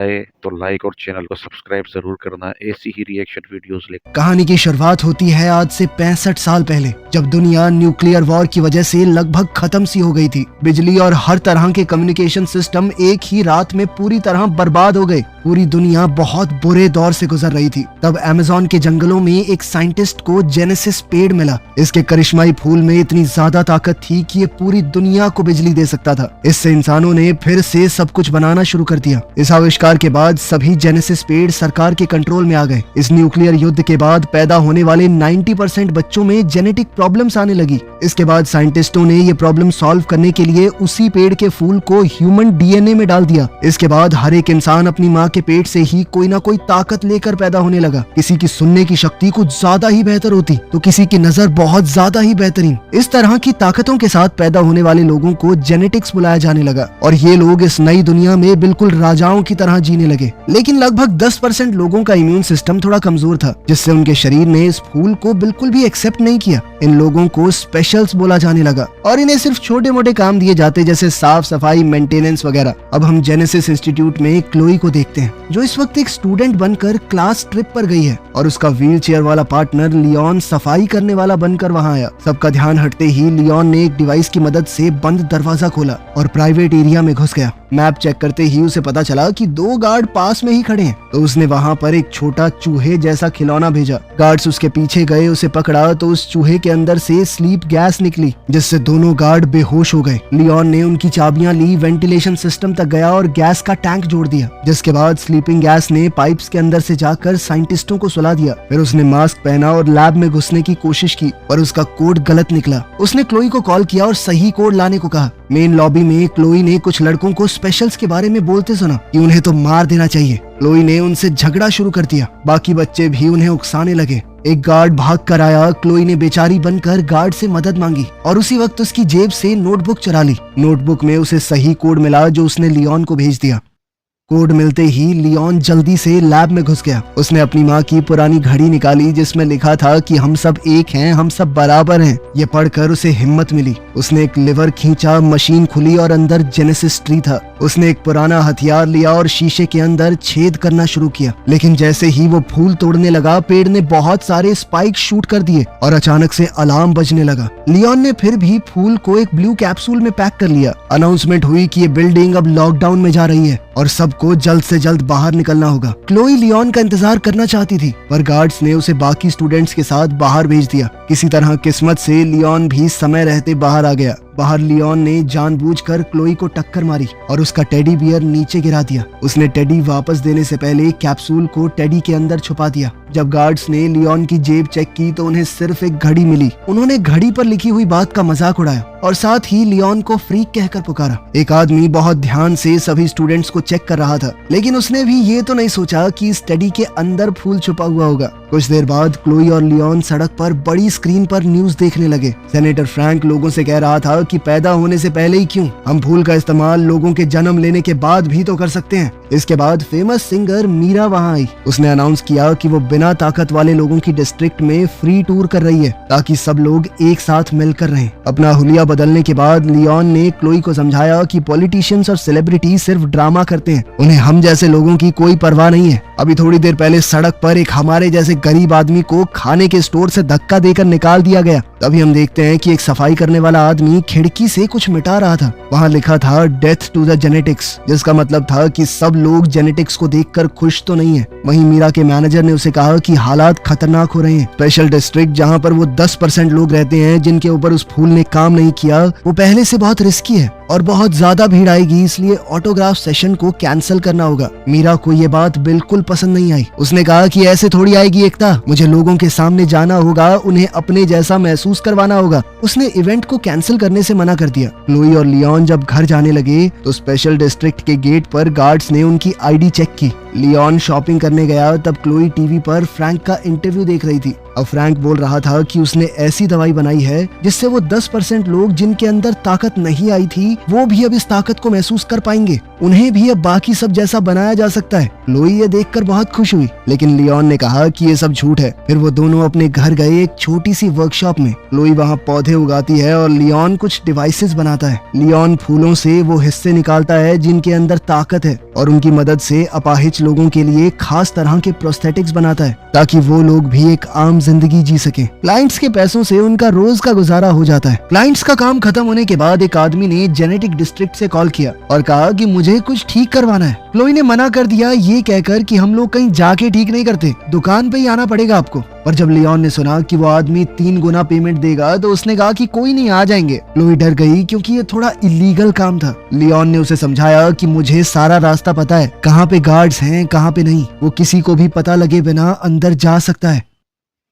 आए तो लाइक और चैनल को सब्सक्राइब जरूर करना ऐसी ही रिएक्शन वीडियोस लेकर। कहानी की शुरुआत होती है आज से 65 साल पहले, जब दुनिया न्यूक्लियर वॉर की वजह से लगभग खत्म सी हो गई थी। बिजली और हर तरह के कम्युनिकेशन सिस्टम एक ही रात में पूरी तरह बर्बाद हो गए। पूरी दुनिया बहुत बुरे दौर से गुजर रही थी। तब अमेज़न के जंगलों में एक साइंटिस्ट को जेनेसिस पेड़ मिला। इसके करिश्माई फूल में इतनी ज्यादा ताकत थी कि ये पूरी दुनिया को बिजली दे सकता था। इससे इंसानों ने फिर से सब कुछ बनाना शुरू कर दिया। इस आविष्कार के बाद सभी जेनेसिस पेड़ सरकार के कंट्रोल में आ गए। इस न्यूक्लियर युद्ध के बाद पैदा होने वाले 90% बच्चों में जेनेटिक प्रॉब्लम्स आने लगी। इसके बाद साइंटिस्टों ने ये प्रॉब्लम सॉल्व करने के लिए उसी पेड़ के फूल को ह्यूमन डीएनए में डाल दिया। इसके बाद हर एक इंसान अपनी माँ के पेट से ही कोई ना कोई ताकत लेकर पैदा होने लगा। किसी की सुनने की शक्ति कुछ ज्यादा ही बेहतर होती तो किसी की नजर बहुत ज्यादा ही बेहतरीन। इस तरह की ताकतों के साथ पैदा होने वाले लोगों को जेनेटिक्स बुलाया जाने लगा और ये लोग इस नई दुनिया में बिल्कुल राजाओं की तरह जीने लगे। लेकिन लगभग 10% लोगों का इम्यून सिस्टम थोड़ा कमजोर था, जिससे उनके शरीर ने इस फूल को बिल्कुल भी एक्सेप्ट नहीं किया। इन लोगों को स्पेशल्स बोला जाने लगा और इन्हें सिर्फ छोटे मोटे काम दिए जाते, जैसे साफ सफाई, मेंटेनेंस वगैरह। अब हम जेनेसिस इंस्टीट्यूट में क्लोई को देखते हैं, जो इस वक्त एक स्टूडेंट बनकर क्लास ट्रिप पर गई है और उसका व्हील चेयर वाला पार्टनर लियोन सफाई करने वाला बनकर वहां आया। सबका ध्यान हटते ही लियोन ने एक डिवाइस की मदद से बंद दरवाजा खोला और प्राइवेट एरिया में घुस गया। मैप चेक करते ही उसे पता चला कि 2 गार्ड पास में ही खड़े हैं, तो उसने वहां पर एक छोटा चूहे जैसा खिलौना भेजा। गार्ड्स उसके पीछे गए, उसे पकड़ा तो उस चूहे के अंदर से स्लीप गैस निकली, जिससे दोनों गार्ड बेहोश हो गए। लियोन ने उनकी चाबियां ली, वेंटिलेशन सिस्टम तक गया और गैस का टैंक जोड़ दिया, जिसके बाद स्लीपिंग गैस ने पाइप्स के अंदर से जाकर साइंटिस्टों को सुला दिया। फिर उसने मास्क पहना और लैब में घुसने की कोशिश की, पर उसका कोड गलत निकला। उसने क्लोई को कॉल किया और सही कोड लाने को कहा। मेन लॉबी में क्लोई ने कुछ लड़कों को स्पेशल्स के बारे में बोलते सुना कि उन्हें तो मार देना चाहिए। क्लोई ने उनसे झगड़ा शुरू कर दिया। बाकी बच्चे भी उन्हें उकसाने लगे। एक गार्ड भाग कर आया। क्लोई ने बेचारी बनकर गार्ड से मदद मांगी और उसी वक्त उसकी जेब से नोटबुक चुरा ली। नोटबुक में उसे सही कोड मिला जो उसने लियोन को भेज दिया। कोड मिलते ही लियोन जल्दी से लैब में घुस गया। उसने अपनी माँ की पुरानी घड़ी निकाली, जिसमें लिखा था कि हम सब एक हैं, हम सब बराबर हैं। ये पढ़कर उसे हिम्मत मिली। उसने एक लिवर खींचा, मशीन खुली और अंदर जेनेसिस ट्री था। उसने एक पुराना हथियार लिया और शीशे के अंदर छेद करना शुरू किया। लेकिन जैसे ही वो फूल तोड़ने लगा, पेड़ ने बहुत सारे स्पाइक शूट कर दिए और अचानक से अलार्म बजने लगा। लियोन ने फिर भी फूल को एक ब्लू कैप्सूल में पैक कर लिया। अनाउंसमेंट हुई कि ये बिल्डिंग अब लॉकडाउन में जा रही है और सबको जल्द से जल्द बाहर निकलना होगा। क्लोई लियोन का इंतजार करना चाहती थी, पर गार्ड्स ने उसे बाकी स्टूडेंट्स के साथ बाहर भेज दिया। किसी तरह किस्मत से लियोन भी समय रहते बाहर आ गया। बाहर लियोन ने जानबूझकर क्लोई को टक्कर मारी और उसका टेडी बियर नीचे गिरा दिया। उसने टेडी वापस देने से पहले कैप्सूल को टेडी के अंदर छुपा दिया। जब गार्ड्स ने लियोन की जेब चेक की तो उन्हें सिर्फ एक घड़ी मिली। उन्होंने घड़ी पर लिखी हुई बात का मजाक उड़ाया और साथ ही लियोन को फ्रीक कहकर पुकारा। एक आदमी बहुत ध्यान से सभी स्टूडेंट्स को चेक कर रहा था, लेकिन उसने भी ये तो नहीं सोचा कि इस टेडी के अंदर फूल छुपा हुआ होगा। कुछ देर बाद क्लोई और लियोन सड़क पर बड़ी स्क्रीन पर न्यूज देखने लगे। सेनेटर फ्रैंक लोगों से कह रहा था कि पैदा होने से पहले ही क्यों, हम फूल का इस्तेमाल लोगों के जन्म लेने के बाद भी तो कर सकते हैं। इसके बाद फेमस सिंगर मीरा वहां आई। उसने अनाउंस किया कि वो बिना ताकत वाले लोगों की डिस्ट्रिक्ट में फ्री टूर कर रही है, ताकि सब लोग एक साथ मिलकर रहें। अपना हुलिया बदलने के बाद लियोन ने क्लोई को समझाया कि पॉलिटिशियंस और सेलिब्रिटी सिर्फ ड्रामा करते हैं, उन्हें हम जैसे लोगों की कोई परवाह नहीं है। अभी थोड़ी देर पहले सड़क पर एक हमारे जैसे गरीब आदमी को खाने के स्टोर से धक्का देकर निकाल दिया गया। तभी हम देखते हैं कि एक सफाई करने वाला आदमी खिड़की से कुछ मिटा रहा था। वहाँ लिखा था डेथ टू द जेनेटिक्स, जिसका मतलब था कि सब लोग जेनेटिक्स को देखकर खुश तो नहीं है। वहीं मीरा के मैनेजर ने उसे कहा कि हालात खतरनाक हो रहे हैं। स्पेशल डिस्ट्रिक्ट जहाँ पर वो 10% लोग रहते हैं जिनके ऊपर उस फूल ने काम नहीं किया, वो पहले से बहुत रिस्की है और बहुत ज्यादा भीड़ आएगी, इसलिए ऑटोग्राफ सेशन को कैंसिल करना होगा। मीरा को ये बात बिल्कुल पसंद नहीं आई। उसने कहा कि ऐसे थोड़ी आएगी एकता, मुझे लोगों के सामने जाना होगा, उन्हें अपने जैसा महसूस करवाना होगा। उसने इवेंट को कैंसिल करने से मना कर दिया। क्लोई और लियोन जब घर जाने लगे तो स्पेशल डिस्ट्रिक्ट के गेट पर गार्ड्स ने उनकी आईडी चेक की। लियोन शॉपिंग करने गया तब क्लोई टीवी पर फ्रैंक का इंटरव्यू देख रही थी। अब फ्रैंक बोल रहा था कि उसने ऐसी दवाई बनाई है जिससे वो 10% लोग जिनके अंदर ताकत नहीं आई थी वो भी अब इस ताकत को महसूस कर पाएंगे। उन्हें भी अब बाकी सब जैसा बनाया जा सकता है। क्लोई ये देखकर बहुत खुश हुई, लेकिन लियोन ने कहा कि ये सब झूठ है। फिर वो दोनों अपने घर गए एक छोटी सी वर्कशॉप में। क्लोई वहाँ पौधे उगाती है और लियोन कुछ डिवाइसेस बनाता है। लियोन फूलों से वो हिस्से निकालता है जिनके अंदर ताकत है और उनकी मदद से अपाहिज लोगों के लिए खास तरह के प्रोस्थेटिक्स बनाता है ताकि वो लोग भी एक आम जिंदगी जी सके। क्लाइंट्स के पैसों से उनका रोज का गुजारा हो जाता है। क्लाइंट्स का काम खत्म होने के बाद एक आदमी ने जेनेटिक डिस्ट्रिक्ट से कॉल किया और कहा कि मुझे कुछ ठीक करवाना है। क्लोई ने मना कर दिया, ये कहकर कि हम लोग कहीं जाके ठीक नहीं करते, दुकान पे ही आना पड़ेगा आपको। पर जब लियोन ने सुना कि वो आदमी 3 गुना पेमेंट देगा तो उसने कहा कि कोई नहीं, आ जाएंगे। क्लोई डर गई क्योंकि ये थोड़ा इलीगल काम था। लियोन ने उसे समझाया कि मुझे सारा रास्ता पता है, कहाँ पे गार्ड्स हैं कहाँ पे नहीं, वो किसी को भी पता लगे बिना अंदर जा सकता है।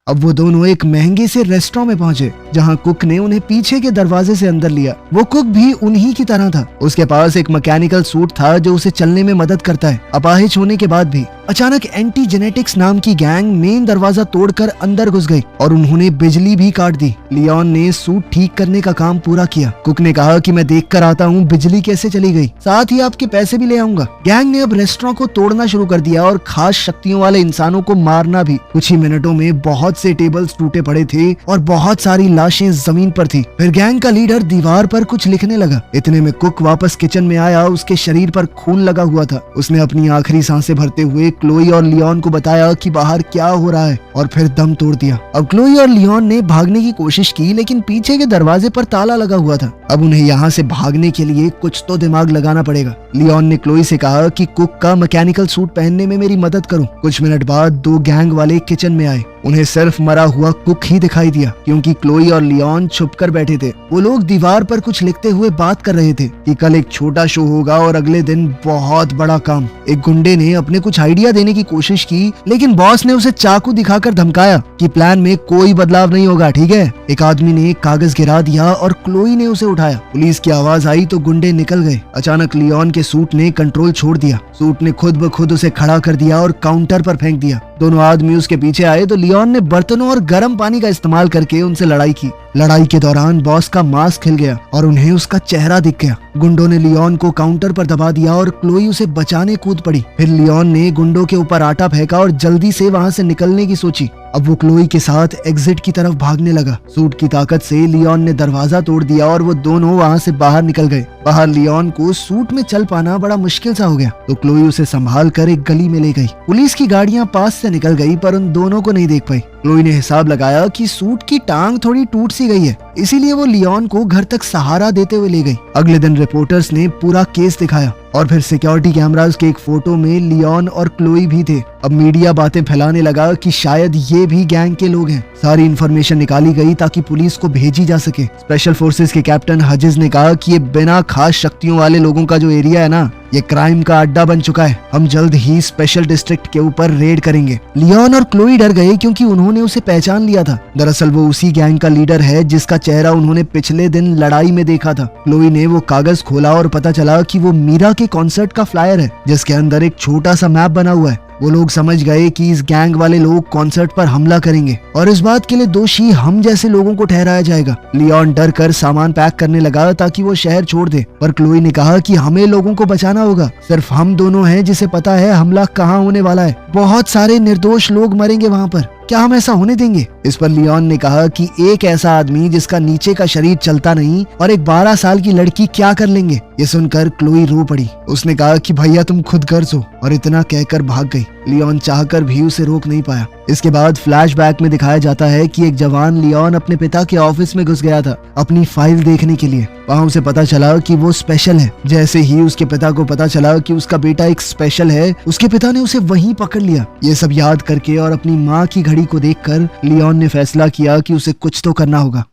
अब वो दोनों एक महंगे से रेस्टोरेंट में पहुंचे जहां कुक ने उन्हें पीछे के दरवाजे से अंदर लिया। वो कुक भी उन्हीं की तरह था। उसके पास एक मैकेनिकल सूट था जो उसे चलने में मदद करता है अपाहिज होने के बाद भी। अचानक एंटी जेनेटिक्स नाम की गैंग मेन दरवाजा तोड़कर अंदर घुस गई और उन्होंने बिजली भी काट दी। लियोन ने सूट ठीक करने का काम पूरा किया। कुक ने कहा कि मैं देख कर आता हूँ बिजली कैसे चली गई, साथ ही आपके पैसे भी ले आऊंगा। गैंग ने अब रेस्टोरेंट को तोड़ना शुरू कर दिया और खास शक्तियों वाले इंसानों को मारना भी। कुछ ही मिनटों में बहुत से टेबल्स टूटे पड़े थे और बहुत सारी लाशें जमीन पर थी। फिर गैंग का लीडर दीवार पर कुछ लिखने लगा। इतने में कुक वापस किचन में आया। उसके शरीर पर खून लगा हुआ था। उसने अपनी आखिरी सांसें भरते हुए क्लोई और लियोन को बताया कि बाहर क्या हो रहा है और फिर दम तोड़ दिया। अब क्लोई और लियोन ने भागने की कोशिश की लेकिन पीछे के दरवाजे पर ताला लगा हुआ था। अब उन्हें यहाँ से भागने के लिए कुछ तो दिमाग लगाना पड़ेगा। लियोन ने क्लोई से कहा कि कुक का मैकेनिकल सूट पहनने में मेरी मदद करो। कुछ मिनट बाद 2 गैंग वाले किचन में आए। उन्हें सिर्फ मरा हुआ कुक ही दिखाई दिया क्योंकि क्लोई और लियोन छुपकर बैठे थे। वो लोग दीवार पर कुछ लिखते हुए बात कर रहे थे कि कल एक छोटा शो होगा और अगले दिन बहुत बड़ा काम। एक गुंडे ने अपने कुछ आइडिया देने की कोशिश की लेकिन बॉस ने उसे चाकू दिखाकर धमकाया कि प्लान में कोई बदलाव नहीं होगा, ठीक है। एक आदमी ने एक कागज गिरा दिया और क्लोई ने उसे उठाया। पुलिस की आवाज आई तो गुंडे निकल गए। अचानक लियोन के सूट ने कंट्रोल छोड़ दिया। सूट ने खुद ब खुद उसे खड़ा कर दिया और काउंटर पर फेंक दिया। दोनों आदमी उसके पीछे आए तो लियोन ने बर्तनों और गर्म पानी का इस्तेमाल करके उनसे लड़ाई की। लड़ाई के दौरान बॉस का मास्क हिल गया और उन्हें उसका चेहरा दिख गया। गुंडों ने लियोन को काउंटर पर दबा दिया और क्लोई उसे बचाने कूद पड़ी। फिर लियोन ने गुंडों के ऊपर आटा फेंका और जल्दी से वहां से निकलने की सोची। अब वो क्लोई के साथ एग्जिट की तरफ भागने लगा। सूट की ताकत से लियोन ने दरवाजा तोड़ दिया और वो दोनों वहां से बाहर निकल गए। बाहर लियोन को सूट में चल पाना बड़ा मुश्किल सा हो गया तो क्लोई उसे संभाल कर एक गली में ले गई। पुलिस की गाड़ियां पास से निकल गई पर उन दोनों को नहीं देख पाई। क्लोई ने हिसाब लगाया कि सूट की टांग थोड़ी टूट सी गई है, इसीलिए वो लियोन को घर तक सहारा देते हुए ले गई। अगले दिन रिपोर्टर्स ने पूरा केस दिखाया और फिर सिक्योरिटी कैमरास के एक फोटो में लियोन और क्लोई भी थे। अब मीडिया बातें फैलाने लगा कि शायद ये भी गैंग के लोग हैं। सारी इन्फॉर्मेशन निकाली गई ताकि पुलिस को भेजी जा सके। स्पेशल फोर्सेस के कैप्टन हजिज ने कहा कि ये बिना खास शक्तियों वाले लोगों का जो एरिया है ना, ये क्राइम का अड्डा बन चुका है। हम जल्द ही स्पेशल डिस्ट्रिक्ट के ऊपर रेड करेंगे। लियोन और क्लोई डर गए क्योंकि उन्होंने उसे पहचान लिया था। दरअसल वो उसी गैंग का लीडर है जिसका चेहरा उन्होंने पिछले दिन लड़ाई में देखा था। क्लोई ने वो कागज खोला और पता चला कि वो मीरा के कॉन्सर्ट का फ्लायर है जिसके अंदर एक छोटा सा मैप बना हुआ है। वो लोग समझ गए कि इस गैंग वाले लोग कॉन्सर्ट पर हमला करेंगे और इस बात के लिए दोषी हम जैसे लोगों को ठहराया जाएगा। लियोन डर कर सामान पैक करने लगा ताकि वो शहर छोड़ दे, पर क्लोई ने कहा कि हमें लोगों को बचाना होगा। सिर्फ हम दोनों हैं जिसे पता है हमला कहाँ होने वाला है। बहुत सारे निर्दोष लोग मरेंगे वहाँ पर, क्या हम ऐसा होने देंगे? इस पर लियोन ने कहा कि एक ऐसा आदमी जिसका नीचे का शरीर चलता नहीं और एक 12 साल की लड़की क्या कर लेंगे? ये सुनकर क्लोई रो पड़ी। उसने कहा कि भैया तुम खुद गर्ज हो, और इतना कहकर भाग गई। लियोन चाहकर भी उसे रोक नहीं पाया। इसके बाद फ्लैशबैक में दिखाया जाता है कि एक जवान लियोन अपने पिता के ऑफिस में घुस गया था अपनी फाइल देखने के लिए। वहाँ उसे पता चला कि वो स्पेशल है। जैसे ही उसके पिता को पता चला कि उसका बेटा एक स्पेशल है, उसके पिता ने उसे वहीं पकड़ लिया। ये सब याद करके और अपनी माँ की घड़ी को देखकर लियोन ने फैसला किया कि उसे कुछ तो करना होगा।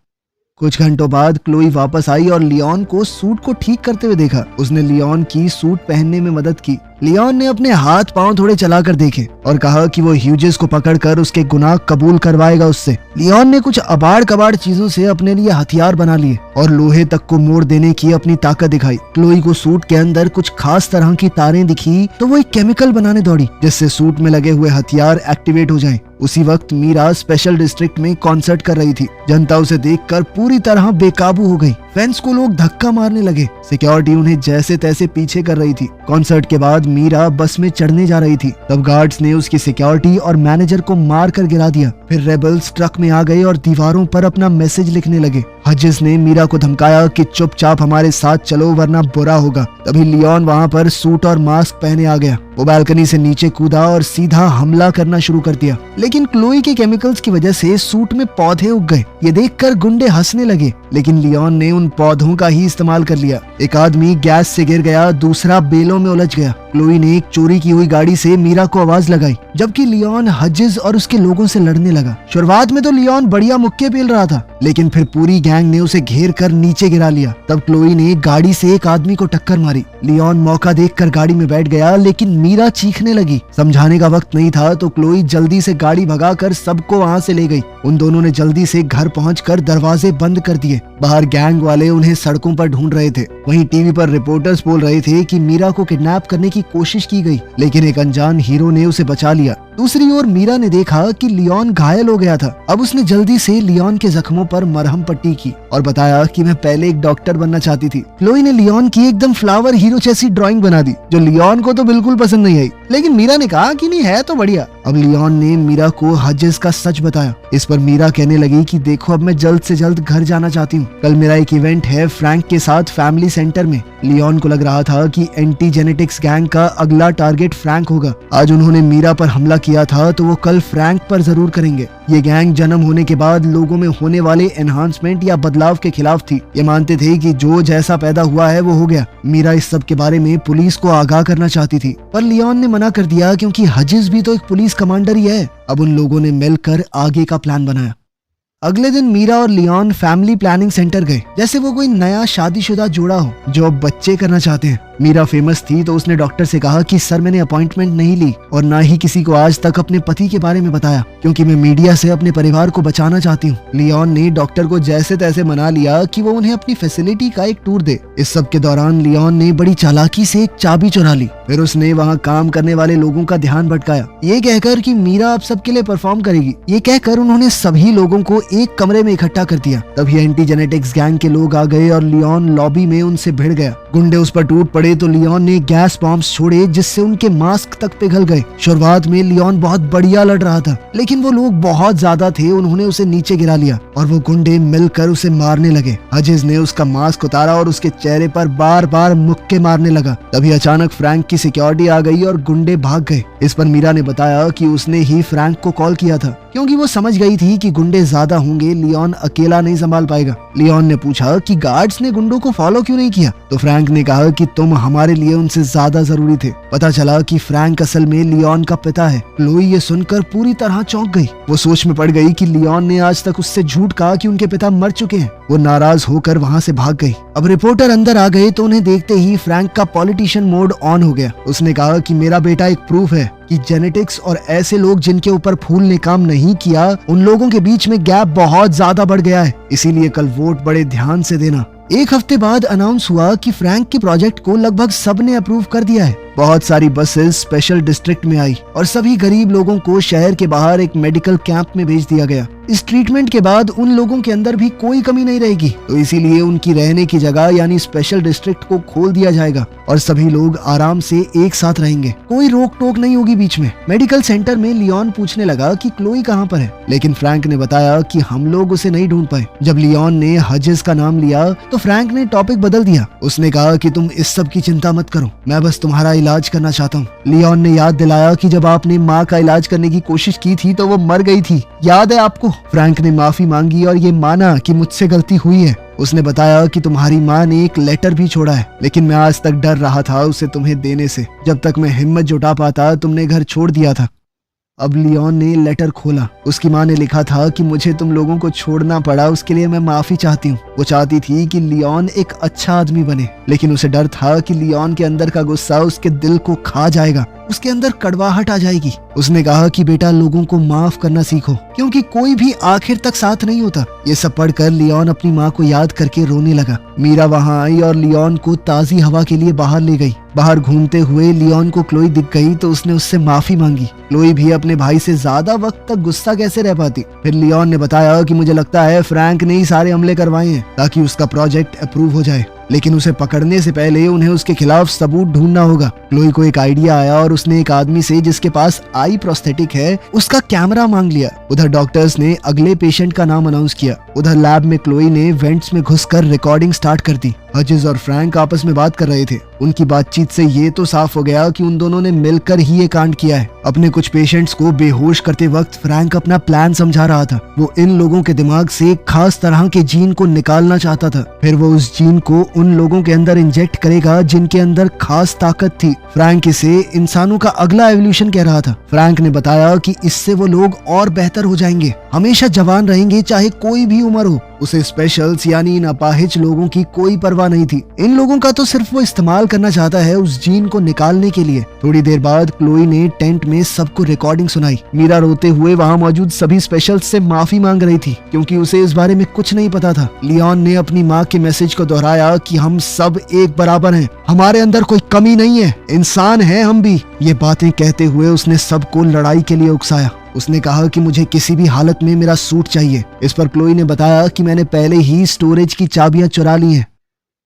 कुछ घंटों बाद क्लोई वापस आई और लियोन को सूट को ठीक करते हुए देखा। उसने लियोन की सूट पहनने में मदद की लियोन ने अपने हाथ पांव थोड़े चलाकर देखे और कहा कि वो ह्यूजेस को पकड़कर उसके गुनाह कबूल करवाएगा उससे। लियोन ने कुछ अबाड़ कबाड़ चीजों से अपने लिए हथियार बना लिए और लोहे तक को मोड़ देने की अपनी ताकत दिखाई। क्लोई को सूट के अंदर कुछ खास तरह की तारें दिखी तो वो एक केमिकल बनाने दौड़ी जिससे सूट में लगे हुए हथियार एक्टिवेट हो जाएं। उसी वक्त मीरा स्पेशल डिस्ट्रिक्ट में कॉन्सर्ट कर रही थी। जनता उसे देखकर पूरी तरह बेकाबू हो गई। फैंस को लोग धक्का मारने लगे। सिक्योरिटी उन्हें जैसे तैसे पीछे कर रही थी। कॉन्सर्ट के बाद मीरा बस में चढ़ने जा रही थी, तब गार्ड्स ने उसकी सिक्योरिटी और मैनेजर को मार कर गिरा दिया। फिर रेबल्स ट्रक में आ गए और दीवारों पर अपना मैसेज लिखने लगे। हजिस ने मीरा को धमकाया कि चुपचाप हमारे साथ चलो वरना बुरा होगा। तभी लियोन वहाँ पर सूट और मास्क पहने आ गया। वो बालकनी से नीचे कूदा और सीधा हमला करना शुरू कर दिया, लेकिन क्लोई के केमिकल्स की वजह से सूट में पौधे उग गए। ये देखकर गुंडे हंसने लगे, लेकिन लियोन ने उन पौधों का ही इस्तेमाल कर लिया। एक आदमी गैस से गिर गया, दूसरा बेलों में उलझ गया। क्लोई ने एक चोरी की हुई गाड़ी से मीरा को आवाज लगाई, जबकि लियोन हजिस और उसके लोगों से लड़ने लगा। शुरुआत में तो लियोन बढ़िया मुक्के पेल रहा था, लेकिन फिर पूरी गैंग ने उसे घेर कर नीचे गिरा लिया। तब क्लोई ने गाड़ी से एक आदमी को टक्कर मारी। लियोन मौका देखकर गाड़ी में बैठ गया, लेकिन मीरा चीखने लगी। समझाने का वक्त नहीं था तो क्लोई जल्दी से गाड़ी भगाकर सबको वहाँ से ले गई। उन दोनों ने जल्दी से घर पहुंचकर दरवाजे बंद कर दिए। बाहर गैंग वाले उन्हें सड़कों पर ढूंढ रहे थे। वहीं टीवी पर रिपोर्टर्स बोल रहे थे कि मीरा को किडनैप करने की कोशिश की गई, लेकिन एक अनजान हीरो ने उसे बचा लिया। दूसरी ओर मीरा ने देखा कि लियोन घायल हो गया था। अब उसने जल्दी से लियोन के जख्मों पर मरहम पट्टी की और बताया कि मैं पहले एक डॉक्टर बनना चाहती थी। क्लोई ने लियोन की एकदम फ्लावर हीरो जैसी ड्राइंग बना दी, जो लियोन को तो बिल्कुल पसंद नहीं आई, लेकिन मीरा ने कहा कि नहीं है तो बढ़िया। अब लियोन ने मीरा को हजिस का सच बताया। इस पर मीरा कहने लगी कि देखो अब मैं जल्द से जल्द घर जाना चाहती हूँ। कल मेरा एक इवेंट है फ्रैंक के साथ फैमिली सेंटर में। लियोन को लग रहा था कि एंटी जेनेटिक्स गैंग का अगला टारगेट फ्रैंक होगा। आज उन्होंने मीरा पर हमला किया था तो वो कल फ्रैंक पर जरूर करेंगे। ये गैंग जन्म होने के बाद लोगों में होने वाले एनहांसमेंट या बदलाव के खिलाफ थी। ये मानते थे कि जो जैसा पैदा हुआ है वो हो गया। मीरा इस सब के बारे में पुलिस को आगाह करना चाहती थी, पर लियोन ने मना कर दिया क्योंकि हजिस भी तो एक पुलिस कमांडर ही है। अब उन लोगों ने मिलकर आगे का प्लान बनाया। अगले दिन मीरा और लियोन फैमिली प्लानिंग सेंटर गए, जैसे वो कोई नया शादीशुदा जोड़ा हो जो अब बच्चे करना चाहते हैं। मीरा फेमस थी तो उसने डॉक्टर से कहा कि सर मैंने अपॉइंटमेंट नहीं ली और ना ही किसी को आज तक अपने पति के बारे में बताया, क्योंकि मैं मीडिया से अपने परिवार को बचाना चाहती हूँ। लियोन ने डॉक्टर को जैसे तैसे मना लिया कि वो उन्हें अपनी फैसिलिटी का एक टूर दे। इस सब के दौरान लियोन ने बड़ी चालाकी से एक चाबी चुरा ली। फिर उसने वहाँ काम करने वाले लोगों का ध्यान भटकाया, ये कहकर कि मीरा अब सबके लिए परफॉर्म करेगी। ये कहकर उन्होंने सभी लोगों को एक कमरे में इकट्ठा कर दिया। तभी एंटी जेनेटिक्स गैंग के लोग आ गए और लियोन लॉबी में उनसे भिड़ गया। गुंडे उस पर टूट पड़े तो लियोन ने गैस बॉम्ब्स छोड़े, जिससे उनके मास्क तक पिघल गए। शुरुआत में लियोन बहुत बढ़िया लड़ रहा था, लेकिन वो लोग बहुत ज्यादा थे, उन्होंने उसे नीचे गिरा लिया और वो गुंडे मिलकर उसे मारने लगे। हजिस ने उसका मास्क उतारा और उसके चेहरे पर बार बार मुक्के मारने लगा। तभी अचानक फ्रैंक की सिक्योरिटी आ गई और गुंडे भाग गए। इस पर मीरा ने बताया कि उसने ही फ्रैंक को कॉल किया था, क्योंकि वो समझ गई थी कि गुंडे ज्यादा होंगे, लियोन अकेला नहीं संभाल पाएगा। लियोन ने पूछा कि गार्ड्स ने गुंडों को फॉलो क्यों नहीं किया, तो फ्रैंक ने कहा कि तुम हमारे लिए उनसे ज्यादा जरूरी थे। पता चला कि फ्रैंक असल में लियोन का पिता है। क्लोई ये सुनकर पूरी तरह चौंक गई। वो सोच में पड़ गई कि लियोन ने आज तक उससे झूठ कहा कि उनके पिता मर चुके हैं। वो नाराज होकर वहाँ से भाग गई। अब रिपोर्टर अंदर आ गए तो उन्हें देखते ही फ्रैंक का पॉलिटिशियन मोड ऑन हो गया। उसने कहा कि मेरा बेटा एक प्रूफ है कि जेनेटिक्स और ऐसे लोग जिनके ऊपर फूल ने काम नहीं किया, उन लोगों के बीच में गैप बहुत ज्यादा बढ़ गया है। इसीलिए कल वोट बड़े ध्यान से देना। एक हफ्ते बाद अनाउंस हुआ कि फ्रैंक के प्रोजेक्ट को लगभग सबने अप्रूव कर दिया है। बहुत सारी बसेस स्पेशल डिस्ट्रिक्ट में आई और सभी गरीब लोगों को शहर के बाहर एक मेडिकल कैंप में भेज दिया गया। इस ट्रीटमेंट के बाद उन लोगों के अंदर भी कोई कमी नहीं रहेगी, तो इसीलिए उनकी रहने की जगह यानी स्पेशल डिस्ट्रिक्ट को खोल दिया जाएगा और सभी लोग आराम से एक साथ रहेंगे। कोई रोक टोक नहीं होगी बीच में। मेडिकल सेंटर में लियोन पूछने लगा कि क्लोई कहाँ पर है, लेकिन फ्रैंक ने बताया कि हम लोग उसे नहीं ढूंढ पाए। जब लियोन ने हजिस का नाम लिया तो फ्रैंक ने टॉपिक बदल दिया। उसने कहा कि तुम इस सब की चिंता मत करो, मैं बस तुम्हारा इलाज करना चाहता हूँ। लियोन ने याद दिलाया कि जब आपने माँ का इलाज करने की कोशिश की थी तो वो मर गई थी, याद है आपको? फ्रैंक ने माफी मांगी और ये माना कि मुझसे गलती हुई है। उसने बताया कि तुम्हारी माँ ने एक लेटर भी छोड़ा है, लेकिन मैं आज तक डर रहा था उसे तुम्हें देने से। जब तक मैं हिम्मत जुटा पाता तुमने घर छोड़ दिया था। अब लियोन ने लेटर खोला। उसकी माँ ने लिखा था कि मुझे तुम लोगों को छोड़ना पड़ा, उसके लिए मैं माफी चाहती हूँ। वो चाहती थी कि लियोन एक अच्छा आदमी बने, लेकिन उसे डर था कि लियोन के अंदर का गुस्सा उसके दिल को खा जाएगा, उसके अंदर कड़वाहट आ जाएगी। उसने कहा कि बेटा लोगों को माफ करना सीखो, क्योंकि कोई भी आखिर तक साथ नहीं होता। ये सब पढ़कर लियोन अपनी माँ को याद करके रोने लगा। मीरा वहाँ आई और लियोन को ताजी हवा के लिए बाहर ले गई। बाहर घूमते हुए लियोन को क्लोई दिख गई तो उसने उससे माफी मांगी। क्लोई भी अपने भाई से ज्यादा वक्त तक गुस्सा कैसे रह पाती। फिर लियोन ने बताया कि मुझे लगता है फ्रैंक ने ही सारे हमले करवाए हैं ताकि उसका प्रोजेक्ट अप्रूव हो जाए, लेकिन उसे पकड़ने से पहले उन्हें उसके खिलाफ सबूत ढूंढना होगा। क्लोई को एक आइडिया आया और उसने एक आदमी से जिसके पास आई प्रोस्थेटिक है उसका कैमरा मांग लिया। उधर डॉक्टर्स ने अगले पेशेंट का नाम अनाउंस किया। उधर लैब में क्लोई ने वेंट्स में घुसकर रिकॉर्डिंग स्टार्ट कर दी। हजिस और फ्रैंक आपस में बात कर रहे थे। उनकी बातचीत से ये तो साफ हो गया कि उन दोनों ने मिलकर ही ये कांड किया है। अपने कुछ पेशेंट्स को बेहोश करते वक्त फ्रैंक अपना प्लान समझा रहा था। वो इन लोगों के दिमाग से एक खास तरह के जीन को निकालना चाहता था। फिर वो उस जीन को उन लोगों के अंदर इंजेक्ट करेगा जिनके अंदर खास ताकत थी। फ्रैंक इसे इंसानों का अगला एवोल्यूशन कह रहा था। फ्रैंक ने बताया कि इससे वो लोग और बेहतर हो जाएंगे, हमेशा जवान रहेंगे चाहे कोई भी उम्र हो। उसे स्पेशल्स यानी इन अपाहिज लोगों की कोई परवाह नहीं थी। इन लोगों का तो सिर्फ वो इस्तेमाल करना चाहता है उस जीन को निकालने के लिए। थोड़ी देर बाद क्लोई ने टेंट में सबको रिकॉर्डिंग सुनाई। मीरा रोते हुए वहाँ मौजूद सभी स्पेशल्स से माफी मांग रही थी, क्योंकि उसे इस बारे में कुछ नहीं पता था। लियोन ने अपनी माँ के मैसेज को दोहराया कि हम सब एक बराबर हैं, हमारे अंदर कोई कमी नहीं है, इंसान हैं हम भी। ये बातें कहते हुए उसने सबको लड़ाई के लिए उकसाया। उसने कहा कि मुझे किसी भी हालत में मेरा सूट चाहिए। इस पर क्लोई ने बताया कि मैंने पहले ही स्टोरेज की चाबियां चुरा ली हैं।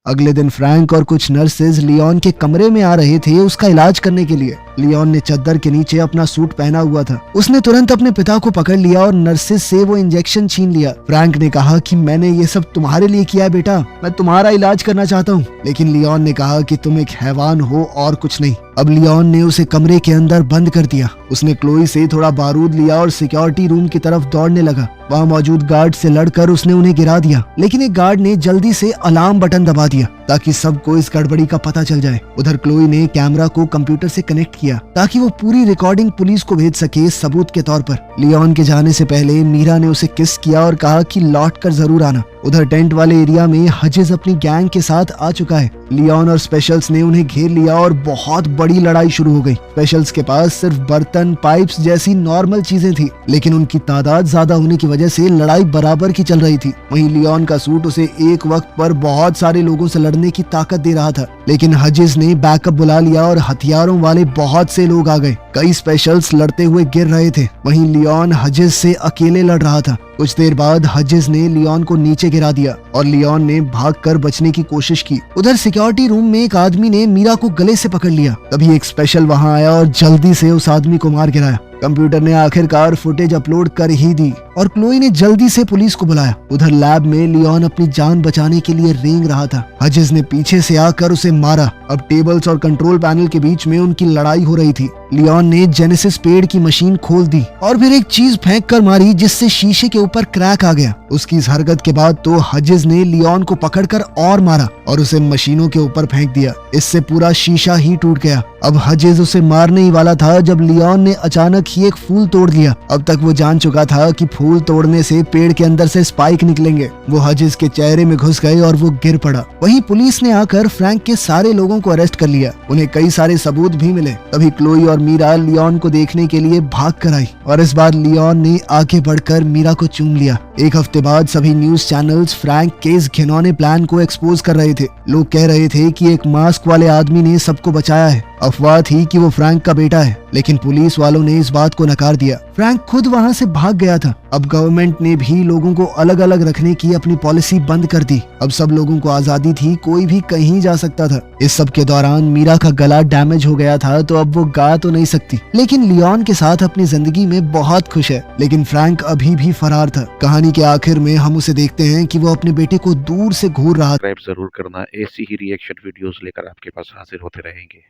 अगले दिन फ्रैंक और कुछ नर्सेज लियोन के कमरे में आ रहे थे उसका इलाज करने के लिए। लियोन ने चद्दर के नीचे अपना सूट पहना हुआ था। उसने तुरंत अपने पिता को पकड़ लिया और नर्सेज से वो इंजेक्शन छीन लिया। फ्रैंक ने कहा कि मैंने ये सब तुम्हारे लिए किया है बेटा, मैं तुम्हारा इलाज करना चाहता हूँ। लेकिन लियोन ने कहा कि तुम एक हैवान हो और कुछ नहीं। अब लियोन ने उसे कमरे के अंदर बंद कर दिया। उसने क्लोई से थोड़ा बारूद लिया और सिक्योरिटी रूम की तरफ दौड़ने लगा। वहाँ मौजूद गार्ड से लड़कर उसने उन्हें गिरा दिया, लेकिन एक गार्ड ने जल्दी से अलार्म बटन दबा दिया ताकि सबको इस गड़बड़ी का पता चल जाए। उधर क्लोई ने कैमरा को कंप्यूटर से कनेक्ट किया ताकि वो पूरी रिकॉर्डिंग पुलिस को भेज सके सबूत के तौर पर। लियोन के जाने से पहले मीरा ने उसे किस किया और कहा कि लौट कर जरूर आना। उधर टेंट वाले एरिया में हजिज अपनी गैंग के साथ आ चुका है। लियोन और स्पेशल्स ने उन्हें घेर लिया और बहुत बड़ी लड़ाई शुरू हो गई। स्पेशल्स के पास सिर्फ बर्तन, पाइप्स जैसी नॉर्मल चीजें थी, लेकिन उनकी तादाद ज्यादा होने की वजह से लड़ाई बराबर की चल रही थी। वहीं लियोन का सूट उसे एक वक्त पर बहुत सारे लोगों से लड़ने की ताकत दे रहा था, लेकिन हजिज ने बैकअप बुला लिया और हथियारों वाले बहुत से लोग आ गए। कई स्पेशल्स लड़ते हुए गिर रहे थे। वहीं लियोन हजिज से अकेले लड़ रहा था। कुछ देर बाद हजिज ने लियोन को नीचे गिरा दिया और लियोन ने भागकर बचने की कोशिश की। उधर सिक्योरिटी रूम में एक आदमी ने मीरा को गले से पकड़ लिया। तभी एक स्पेशल वहां आया और जल्दी से उस आदमी को मार गिराया। कंप्यूटर ने आखिरकार फुटेज अपलोड कर ही दी और क्लोई ने जल्दी से पुलिस को बुलाया। उधर लैब में लियोन अपनी जान बचाने के लिए रेंग रहा था। हजिज ने पीछे से आकर उसे मारा। अब टेबल्स और कंट्रोल पैनल के बीच में उनकी लड़ाई हो रही थी। लियोन ने जेनेसिस पेड़ की मशीन खोल दी और फिर एक चीज फेंक कर मारी जिससे शीशे के ऊपर क्रैक आ गया। उसकी इस हरकत के बाद तो हजिज ने लियोन को पकड़कर और मारा और उसे मशीनों के ऊपर फेंक दिया। इससे पूरा शीशा ही टूट गया। अब हजिज उसे मारने ही वाला था जब लियोन ने अचानक ही एक फूल तोड़ दिया। अब तक वो जान चुका था कि फूल तोड़ने से पेड़ के अंदर से स्पाइक निकलेंगे। वो हजिज के चेहरे में घुस गए और वो गिर पड़ा। वहीं पुलिस ने आकर फ्रैंक के सारे लोगों को अरेस्ट कर लिया। उन्हें कई सारे सबूत भी मिले। तभी क्लोई और मीरा लियोन को देखने के लिए भाग कर आई और इस बार लियोन ने आगे बढ़कर मीरा को चूम लिया। एक हफ्ते बाद सभी न्यूज चैनल्स फ्रैंक के इस घिनौने प्लान को एक्सपोज कर रहे थे। लोग कह रहे थे कि एक मास्क वाले आदमी ने सबको बचाया है। अफवाह थी कि वो फ्रैंक का बेटा है, लेकिन पुलिस वालों ने इस बात को नकार दिया। फ्रैंक खुद वहां से भाग गया था। अब गवर्नमेंट ने भी लोगों को अलग अलग रखने की अपनी पॉलिसी बंद कर दी। अब सब लोगों को आजादी थी, कोई भी कहीं जा सकता था। इस सब के दौरान मीरा का गला डैमेज हो गया था, तो अब वो गा तो नहीं सकती, लेकिन लियोन के साथ अपनी जिंदगी में बहुत खुश है। लेकिन फ्रैंक अभी भी फरार था। कहानी के आखिर में हम उसे देखते हैं कि वो अपने बेटे को दूर से घूर रहा था। सब्सक्राइब जरूर करना, ऐसी ही रिएक्शन वीडियोस लेकर आपके पास हाजिर होते रहेंगे।